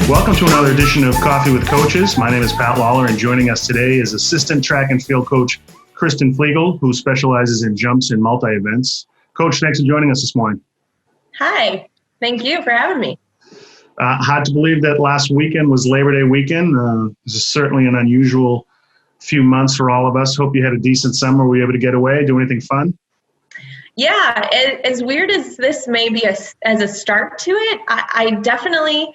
Welcome to another edition of Coffee with Coaches. My name is Pat Lawler, and joining us today is assistant track and field coach Kristin Fleagle, who specializes in jumps and multi-events. Coach, thanks for joining us this morning. Hi, thank you for having me. Hard to believe that last weekend was Labor Day weekend. This is certainly an unusual few months for all of us. Hope you had a decent summer. Were you able to get away, do anything fun? Yeah, as weird as this may be as a start to it, I definitely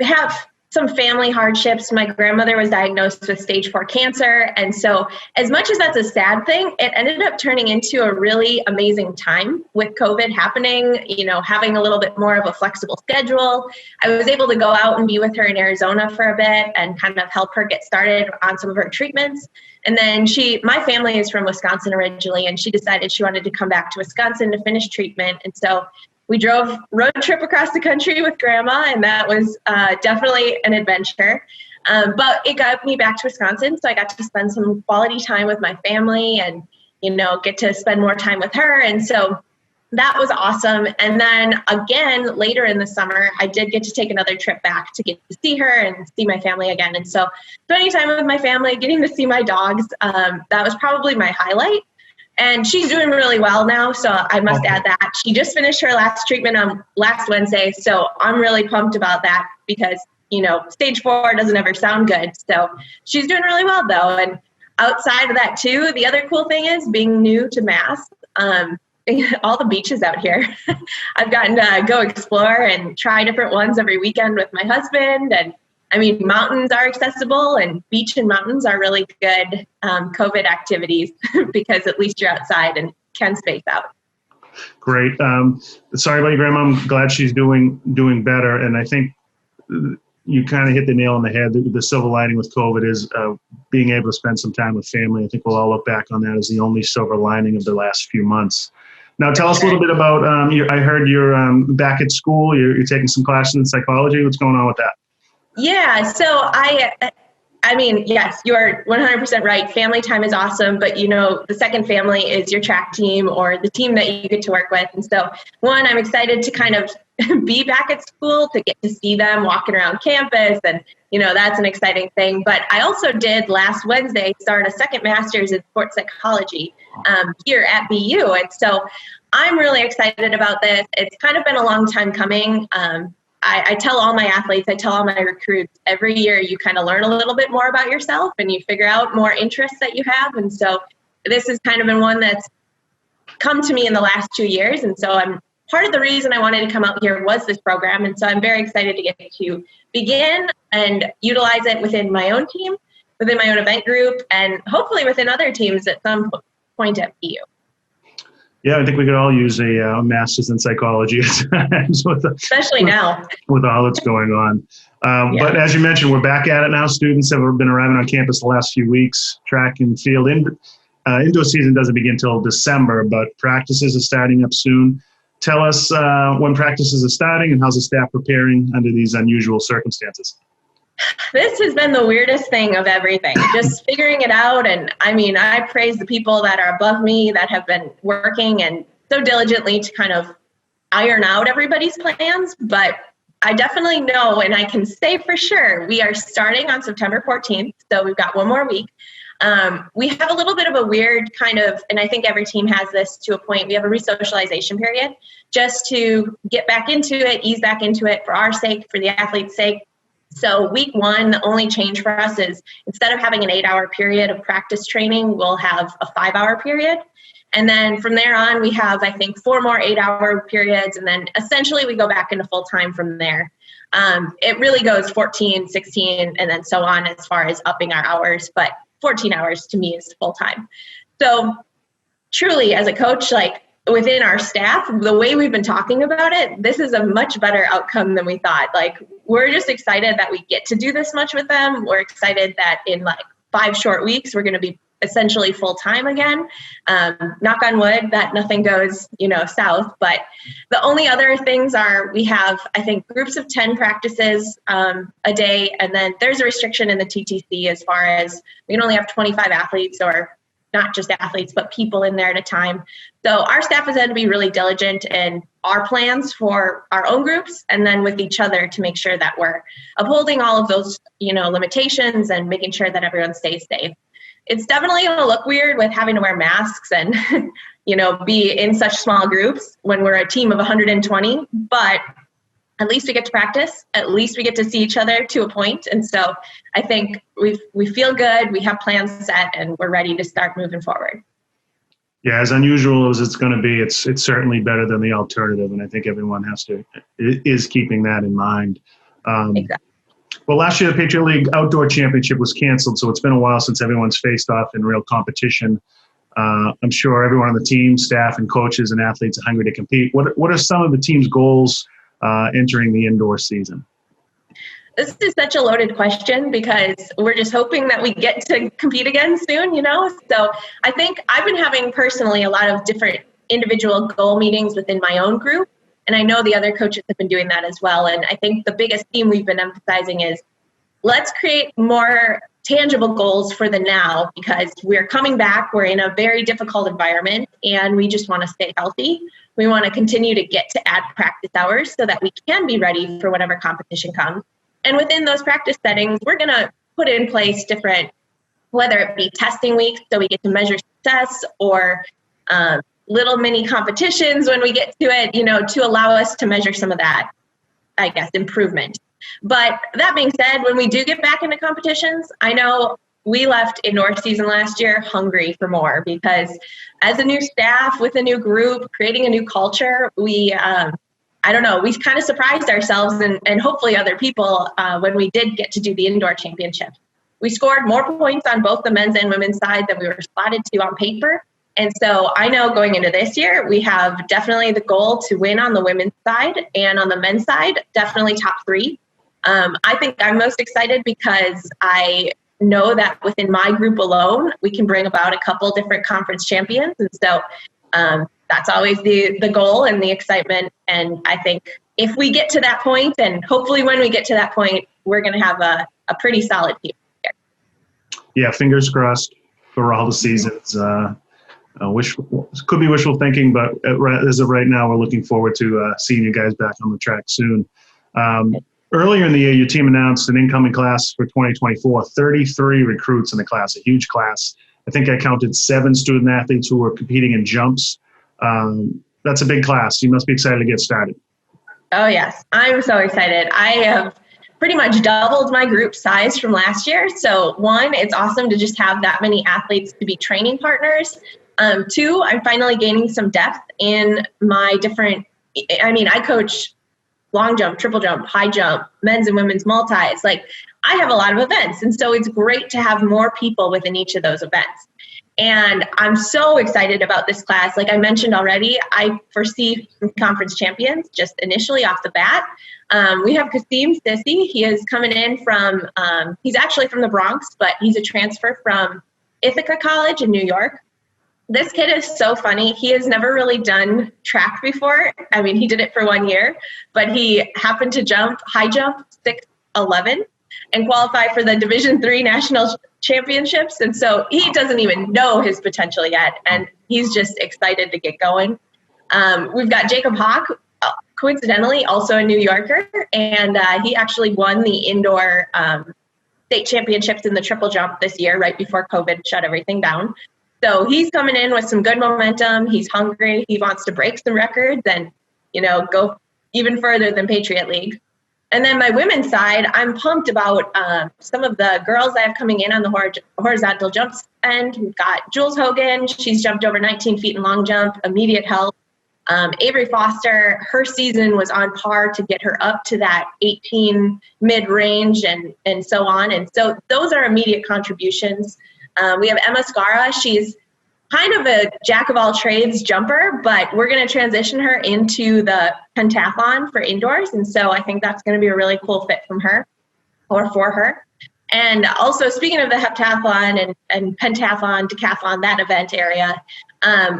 have some family hardships. My grandmother was diagnosed with stage 4 cancer. And so as much as that's a sad thing, it ended up turning into a really amazing time with COVID happening, having a little bit more of a flexible schedule. I was able to go out and be with her in Arizona for a bit and kind of help her get started on some of her treatments. And then my family is from Wisconsin originally, and she decided she wanted to come back to Wisconsin to finish treatment. And so we drove road trip across the country with Grandma, and that was definitely an adventure. But it got me back to Wisconsin, so I got to spend some quality time with my family and, get to spend more time with her. And so that was awesome. And then again, later in the summer, I did get to take another trip back to get to see her and see my family again. And so spending time with my family, getting to see my dogs, that was probably my highlight. And she's doing really well now, so I must add that. She just finished her last treatment on last Wednesday, so I'm really pumped about that because, stage 4 doesn't ever sound good. So she's doing really well, though. And outside of that, too, the other cool thing is being new to Mass, all the beaches out here. I've gotten to go explore and try different ones every weekend with my husband. And mountains are accessible, and beach and mountains are really good COVID activities because at least you're outside and can space out. Great. Sorry about your grandma. I'm glad she's doing better. And I think you kind of hit the nail on the head. The silver lining with COVID is being able to spend some time with family. I think we'll all look back on that as the only silver lining of the last few months. Now, tell us a little bit about, I heard you're back at school. You're taking some classes in psychology. What's going on with that? Yeah, so yes, you're 100% right. Family time is awesome, but the second family is your track team or the team that you get to work with. And so one, I'm excited to kind of be back at school, to get to see them walking around campus. And, that's an exciting thing. But I also did last Wednesday start a second master's in sports psychology here at BU. And so I'm really excited about this. It's kind of been a long time coming. I tell all my athletes, I tell all my recruits, every year you kind of learn a little bit more about yourself and you figure out more interests that you have. And so this has kind of been one that's come to me in the last 2 years. And so part of the reason I wanted to come out here was this program. And so I'm very excited to get to begin and utilize it within my own team, within my own event group, and hopefully within other teams at some point at BU. Yeah, I think we could all use a master's in psychology at times, especially now with all that's going on. But as you mentioned, we're back at it now. Students have been arriving on campus the last few weeks. Track and field indoor season doesn't begin until December, but practices are starting up soon. Tell us when practices are starting and how's the staff preparing under these unusual circumstances? This has been the weirdest thing of everything, just figuring it out. And I praise the people that are above me that have been working and so diligently to kind of iron out everybody's plans. But I definitely know, and I can say for sure, we are starting on September 14th. So we've got one more week. We have a little bit of a weird kind of, and I think every team has this to a point, we have a resocialization period just to get back into it, ease back into it for our sake, for the athlete's sake. So week 1, the only change for us is instead of having an 8-hour period of practice training, we'll have a 5-hour period. And then from there on, we have, I think, 4 more 8-hour periods. And then essentially we go back into full time from there. It really goes 14, 16, and then so on as far as upping our hours. But 14 hours to me is full time. So truly, as a coach, within our staff, the way we've been talking about it, this is a much better outcome than we thought. We're just excited that we get to do this much with them. We're excited that in 5 short weeks, we're going to be essentially full time again. Knock on wood that nothing goes, south. But the only other things are we have, I think, groups of 10 practices a day. And then there's a restriction in the TTC as far as we can only have 25 athletes, or not just athletes, but people in there at a time. So our staff has had to be really diligent in our plans for our own groups and then with each other to make sure that we're upholding all of those, limitations and making sure that everyone stays safe. It's definitely going to look weird with having to wear masks and, be in such small groups when we're a team of 120, but at least we get to practice. At least we get to see each other to a point. And so I think we feel good. We have plans set and we're ready to start moving forward. Yeah, as unusual as it's going to be, it's certainly better than the alternative. And I think everyone is keeping that in mind. Exactly. Well, last year, the Patriot League Outdoor Championship was canceled. So it's been a while since everyone's faced off in real competition. I'm sure everyone on the team, staff and coaches and athletes are hungry to compete. What are some of the team's goals entering the indoor season? This is such a loaded question because we're just hoping that we get to compete again soon, So I think I've been having personally a lot of different individual goal meetings within my own group. And I know the other coaches have been doing that as well. And I think the biggest theme we've been emphasizing is let's create more tangible goals for the now because we're coming back. We're in a very difficult environment and we just want to stay healthy. We want to continue to get to add practice hours so that we can be ready for whatever competition comes. And within those practice settings, we're going to put in place different, whether it be testing weeks so we get to measure success or little mini competitions when we get to it, to allow us to measure some of that, I guess, improvement. But that being said, when we do get back into competitions, I know we left indoor season last year hungry for more because as a new staff with a new group, creating a new culture, we kind of surprised ourselves and hopefully other people when we did get to do the indoor championship. We scored more points on both the men's and women's side than we were slotted to on paper. And so I know going into this year, we have definitely the goal to win on the women's side and on the men's side, definitely top 3. I think I'm most excited because I know that within my group alone, we can bring about a couple different conference champions. And so that's always the goal and the excitement. And I think if we get to that point, and hopefully when we get to that point, we're going to have a pretty solid team here. Yeah, fingers crossed for all the seasons. Could be wishful thinking, but as of right now, we're looking forward to seeing you guys back on the track soon. Earlier in the year, your team announced an incoming class for 2024, 33 recruits in the class, a huge class. I think I counted 7 student athletes who were competing in jumps. That's a big class. You must be excited to get started. Oh, yes. I'm so excited. I have pretty much doubled my group size from last year. So 1, it's awesome to just have that many athletes to be training partners. 2, I'm finally gaining some depth in my I coach long jump, triple jump, high jump, men's and women's multis. Like I have a lot of events. And so it's great to have more people within each of those events. And I'm so excited about this class. Like I mentioned already, I foresee conference champions just initially off the bat. We have Kasim Sissy. He is coming in from, he's actually from the Bronx, but he's a transfer from Ithaca College in New York. This kid is so funny. He has never really done track before. I mean, he did it for 1 year, but he happened to high jump 6'11" and qualify for the Division III national championships. And so he doesn't even know his potential yet. And he's just excited to get going. We've got Jacob Hawk, coincidentally, also a New Yorker. And he actually won the indoor state championships in the triple jump this year, right before COVID shut everything down. So he's coming in with some good momentum. He's hungry. He wants to break some records and, go even further than Patriot League. And then my women's side, I'm pumped about some of the girls I have coming in on the horizontal jumps end. We've got Jules Hogan. She's jumped over 19 feet in long jump, immediate help. Avery Foster, her season was on par to get her up to that 18 mid-range and so on. And so those are immediate contributions. We have Emma Scara. She's kind of a jack of all trades jumper, but we're going to transition her into the pentathlon for indoors. And so I think that's going to be a really cool fit for her. And also speaking of the heptathlon and pentathlon, decathlon, that event area,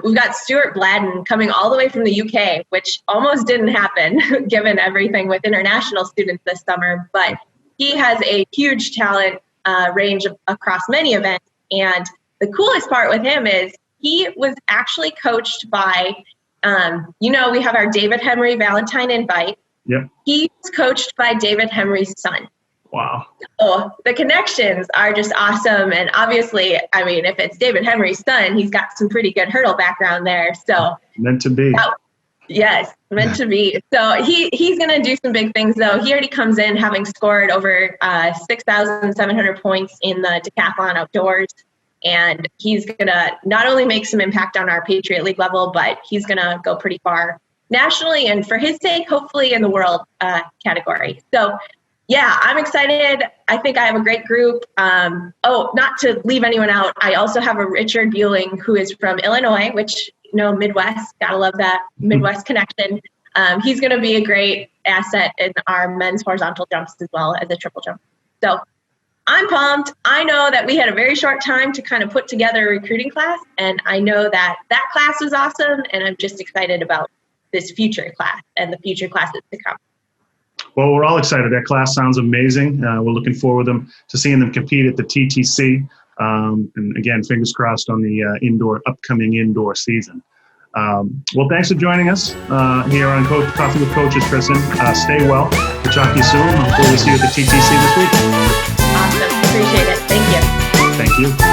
we've got Stuart Bladden coming all the way from the UK, which almost didn't happen given everything with international students this summer, but he has a huge talent range across many events. And the coolest part with him is he was actually coached by We have our David Henry Valentine invite. Yep. He's coached by David Henry's son. Wow. So the connections are just awesome. And obviously, I mean, if it's David Henry's son, he's got some pretty good hurdle background there. So meant to be. Yes, meant to be. So he's going to do some big things, though. He already comes in having scored over 6,700 points in the decathlon outdoors. And he's going to not only make some impact on our Patriot League level, but he's going to go pretty far nationally and for his sake, hopefully in the world category. So, yeah, I'm excited. I think I have a great group. Not to leave anyone out, I also have a Richard Bueling who is from Illinois, which, Midwest, gotta love that Midwest connection. He's going to be a great asset in our men's horizontal jumps as well as a triple jump. So I'm pumped. I know that we had a very short time to kind of put together a recruiting class, and I know that class was awesome, and I'm just excited about this future class and the future classes to come. Well, we're all excited. That class sounds amazing. We're looking forward to seeing them compete at the TTC. And again, fingers crossed on the upcoming indoor season. Well, thanks for joining us here on Coffee with Coaches, Kristin. Stay well. We'll talk to you soon. Hopefully we'll see you at the TTC this week. Awesome. Appreciate it. Thank you. Thank you.